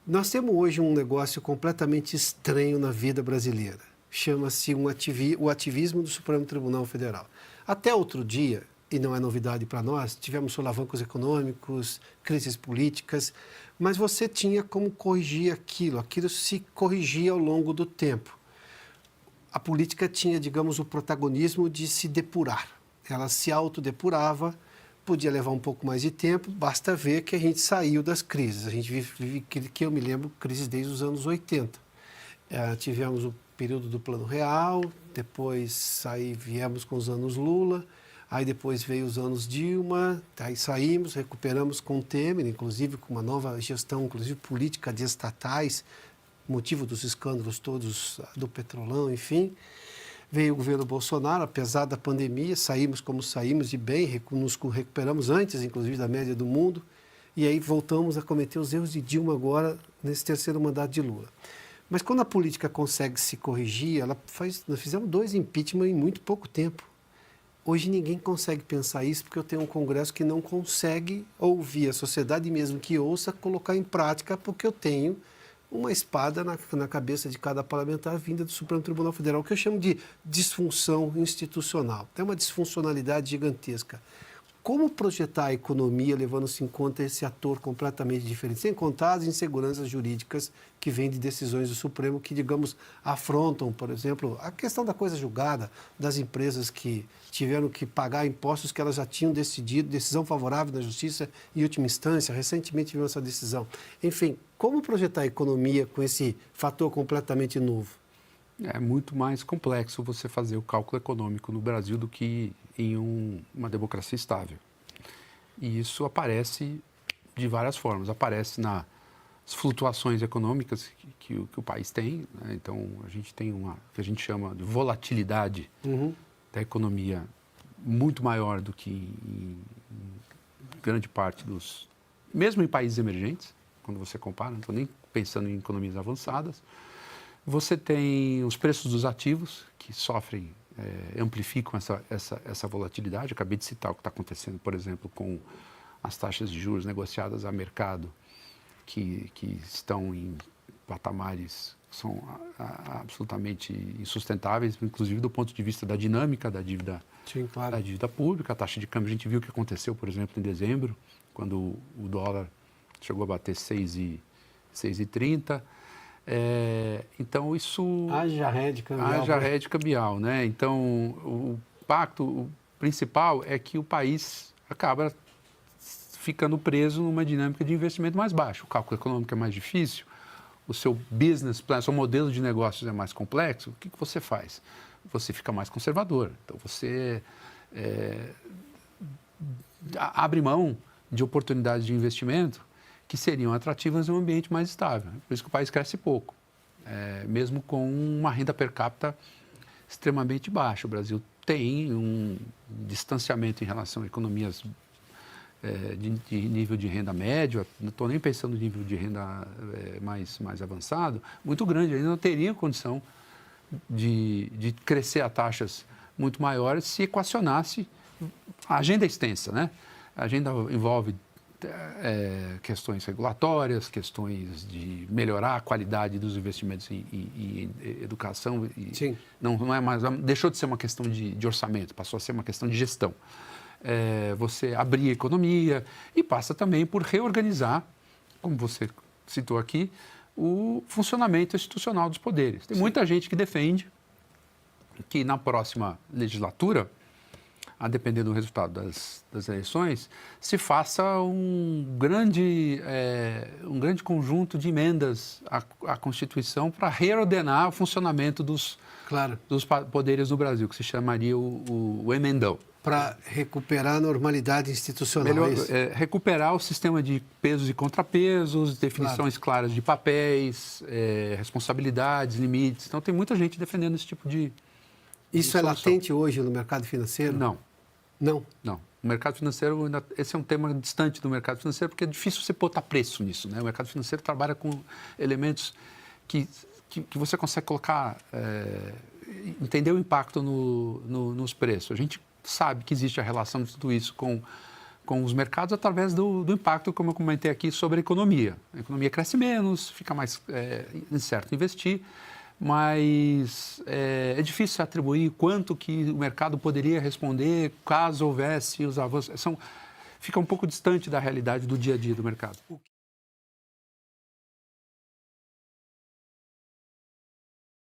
Nós temos hoje um negócio completamente estranho na vida brasileira. Chama-se o ativismo do Supremo Tribunal Federal. Até outro dia, e não é novidade para nós, tivemos solavancos econômicos, crises políticas, mas você tinha como corrigir aquilo. Aquilo se corrigia ao longo do tempo. A política tinha, digamos, o protagonismo de se depurar. Ela se autodepurava, podia levar um pouco mais de tempo, basta ver que a gente saiu das crises. A gente vive que eu me lembro, crises desde os anos 80. Tivemos o período do Plano Real, depois viemos com os anos Lula, aí depois veio os anos Dilma, aí saímos, recuperamos com o Temer, inclusive com uma nova gestão, inclusive política de estatais, motivo dos escândalos todos do Petrolão, enfim. Veio o governo Bolsonaro, apesar da pandemia, saímos como saímos de bem, nos recuperamos antes, inclusive, da média do mundo, e aí voltamos a cometer os erros de Dilma agora, nesse terceiro mandato de Lula. Mas quando a política consegue se corrigir, nós fizemos 2 impeachment em muito pouco tempo. Hoje ninguém consegue pensar isso, porque eu tenho um Congresso que não consegue ouvir a sociedade, mesmo que ouça, colocar em prática, porque eu tenho uma espada na cabeça de cada parlamentar vinda do Supremo Tribunal Federal, que eu chamo de disfunção institucional. Tem uma disfuncionalidade gigantesca. Como projetar a economia levando-se em conta esse ator completamente diferente, sem contar as inseguranças jurídicas que vêm de decisões do Supremo que, digamos, afrontam, por exemplo, a questão da coisa julgada, das empresas que tiveram que pagar impostos que elas já tinham decidido, decisão favorável da Justiça em última instância, recentemente tivemos essa decisão. Enfim, como projetar a economia com esse fator completamente novo? É muito mais complexo você fazer o cálculo econômico no Brasil do que em uma democracia estável. E isso aparece de várias formas. Aparece nas flutuações econômicas que o país tem, né? Então, a gente tem uma que a gente chama de volatilidade da economia muito maior do que em grande parte mesmo em países emergentes, quando você compara, não estou nem pensando em economias avançadas. Você tem os preços dos ativos, que sofrem, amplificam essa volatilidade. Eu acabei de citar o que está acontecendo, por exemplo, com as taxas de juros negociadas a mercado, que estão em patamares que são absolutamente insustentáveis, inclusive do ponto de vista da dinâmica da dívida, Sim, claro. da dívida pública. A taxa de câmbio, a gente viu o que aconteceu, por exemplo, em dezembro, quando o dólar chegou a bater 6,30. Então, isso... Haja rede cambial. Haja rede cambial, né? Então, o impacto principal é que o país acaba ficando preso numa dinâmica de investimento mais baixo. O cálculo econômico é mais difícil, o seu business plan, o seu modelo de negócios é mais complexo. O que você faz? Você fica mais conservador. Então, você abre mão de oportunidades de investimento que seriam atrativas em um ambiente mais estável. Por isso que o país cresce pouco, mesmo com uma renda per capita extremamente baixa. O Brasil tem um distanciamento em relação a economias de nível de renda médio, não estou nem pensando no nível de renda mais avançado, muito grande. Ainda não teria condição de crescer a taxas muito maiores se equacionasse a agenda extensa, né? A agenda envolve questões regulatórias, questões de melhorar a qualidade dos investimentos em educação. Sim. Não é mais, deixou de ser uma questão de orçamento, passou a ser uma questão de gestão. Você abrir a economia e passa também por reorganizar, como você citou aqui, o funcionamento institucional dos poderes. Tem muita gente que defende que na próxima legislatura, a depender do resultado das eleições, se faça um grande conjunto de emendas à Constituição para reordenar o funcionamento dos poderes no Brasil, que se chamaria o emendão. Para recuperar a normalidade institucional. Recuperar o sistema de pesos e contrapesos, definições claras de papéis, responsabilidades, limites. Então, tem muita gente defendendo esse tipo de Isso é latente hoje no mercado financeiro? Não. Não? Não. O mercado financeiro, esse é um tema distante do mercado financeiro, porque é difícil você botar preço nisso, né? O mercado financeiro trabalha com elementos que você consegue colocar, entender o impacto nos preços. A gente sabe que existe a relação de tudo isso com com os mercados através do impacto, como eu comentei aqui, sobre a economia. A economia cresce menos, fica mais incerto investir, mas é difícil atribuir quanto que o mercado poderia responder caso houvesse os avanços. Fica um pouco distante da realidade do dia a dia do mercado.